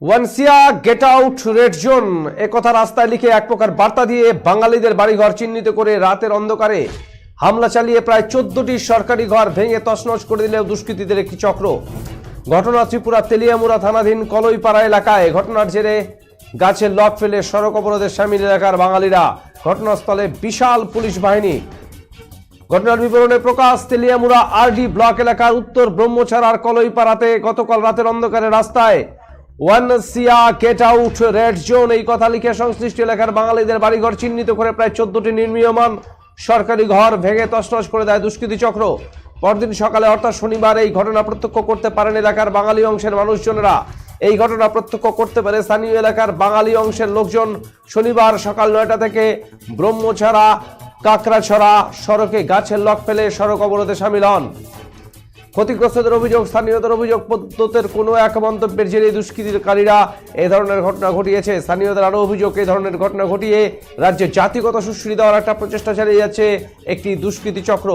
ওয়ানসিয়া get out red zone একথা রাস্তায় লিখে এক প্রকার বার্তা দিয়ে বাঙালিদের বাড়িঘর চিহ্নিত করে রাতের অন্ধকারে হামলা চালিয়ে প্রায় 14টি সরকারি ঘর ভেঙে তছনছ করে দিল দুষ্কৃতীদের একটি চক্র। ঘটনা ত্রিপুরা তেলিয়ামুড়া থানাধীন কলইপাড়া এলাকায়। ঘটনার জেরে গাছের লক ফেলে সড়ক অবরোধে সামিল এলাকার বাঙালিরা। ঘটনাস্থলে বিশাল পুলিশ বাহিনী। ঘটনার বিবরণে প্রকাশ, তেলিয়ামুড়া আরডি ব্লক এলাকার উত্তর ব্রহ্মছড়ার কলইপাড়াতে গতকাল রাতের অন্ধকারে রাস্তায় ওয়ানসিয়া গেট আউট রেড জোন এই কথা লিখে সংশ্লিষ্ট এলাকার বাঙালিদের বাড়িঘর চিহ্নিত করে প্রায় 14টি নির্মীয়মান সরকারি ঘর ভেঙে তছনছ করে দেয় দুষ্কৃতী চক্র। পরদিন সকালে অর্থাৎ শনিবার এই ঘটনা প্রত্যক্ষ করতে পারেন এলাকার বাঙালি অংশের মানুষজনেরা। এই ঘটনা প্রত্যক্ষ করতে পারে স্থানীয় এলাকার বাঙালি অংশের লোকজন। শনিবার সকাল 9টা থেকে ব্রহ্মছড়া কাকড়াছড়া সড়কে গাছের লক ফেলে সড়ক অবরোধে সামিল হন। ক্ষতিগ্রস্তদের অভিযোগ, স্থানীয়দের অভিযোগ, পদ্ধতির কোনো এক মন্তব্যের জেরে দুষ্কৃতিকারীরা এই ধরনের ঘটনা ঘটিয়েছে। স্থানীয়দের আরও অভিযোগ, এই ধরনের ঘটনা ঘটিয়ে রাজ্যে জাতিগত সুশ্রী দেওয়ার একটা প্রচেষ্টা চালিয়ে যাচ্ছে একটি দুষ্কৃতী চক্র।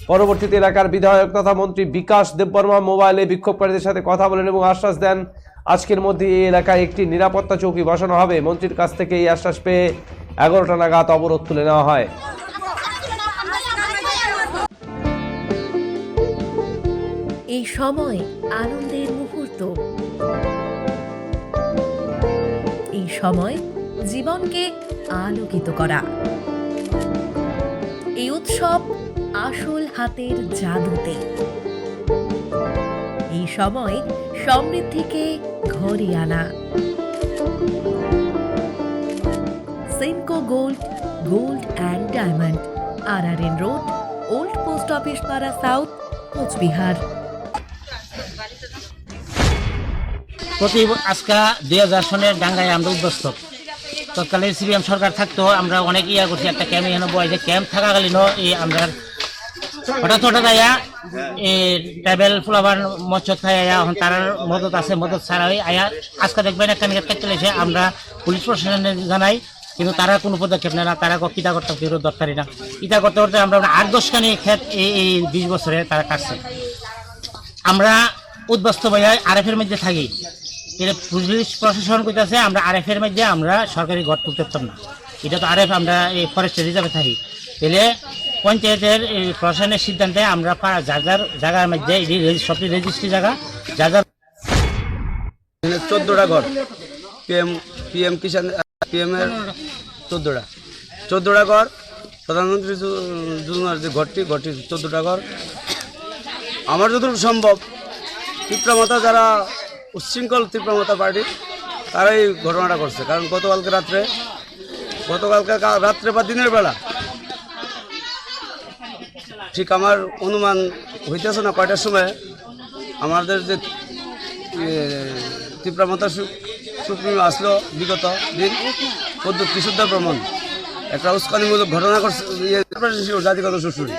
পরবর্তীতে এলাকার বিধায়ক তথা মন্ত্রী বিকাশ দেববর্মা মোবাইলে বিক্ষোভকারীদের সাথে কথা বলেন এবং আশ্বাস দেন আজকের মধ্যে এই এলাকায় একটি নিরাপত্তা চৌকি বসানো হবে। মন্ত্রীর কাছ থেকে এই আশ্বাস পেয়ে 11টা নাগাদ অবরোধ তুলে নেওয়া হয়। এই সময় আনন্দের মুহূর্ত, এই সময় জীবনকে আলোকিত করা, এই উৎসব আসল হাতের জাদুতে। এই সময় সমৃদ্ধিকে ঘরে আনা। Senco gold, gold and diamond, RRN road, old post office পাড়া সাউথ, কোচবিহার। প্রতি আজকা 2000 সনের ডাঙ্গায় আমরা উদ্বস্ত। তৎকালীন সিপিএম সরকার থাকতো, আমরা অনেক ইয়া করছি, একটা ক্যাম্প এখানে বয়েছে। ক্যাম্প থাকাকালীন এই আমরা হঠাৎ আয়া এই ট্রাভেল ফ্লাভার মৎস্য খাই আয়া এখন তার মদত আছে, মদত ছাড়া আয়া আজকে দেখবেন একটা নিয়ে লেগেছে। আমরা পুলিশ প্রশাসনে জানাই, কিন্তু তারা কোনো পদক্ষেপ নেয় না। তারা কিতা করতে কেউ দরকারই না। ইটা করতে করতে আমরা 8-10 খানি ক্ষেত এই 20 বছরে তারা কাটছে। আমরা উদ্বস্ত ভাইয়া RF-এর মধ্যে থাকি। পুলিশ প্রশাসন কইতাছে আমরা RF-এর মধ্যে আমরা সরকারি ঘর তুলতে পারতাম না। এটা তো RF, আমরা এই ফরেস্ট রিজার্ভে থাকি। তাহলে পঞ্চায়েতের এই প্রশাসনের সিদ্ধান্তে আমরা জায়গার মধ্যে সবটি রেজিস্ট্রি জায়গা যার 14টা ঘর পিএম কিষাণ পিএমের 14টা ঘর, প্রধানমন্ত্রী যোজনার যে ঘরটি 14টা ঘর। আমার যতটুকু সম্ভব তীব্রমাতা যারা উচ্ছৃঙ্খল তীব্রমাতা পার্টি তারাই ঘটনাটা করছে। কারণ গতকালকে রাত্রে বা দিনের বেলা ঠিক আমার অনুমান হইতেছে না কয়টার সময় আমাদের যে তীব্রমাতা সুপ্রিম আসলো বিগত দিন পদ্ধতি শুদ্ধ প্রমাণ একটা উস্কানিমূলক ঘটনা করছে জাতিগত সুশ্রী।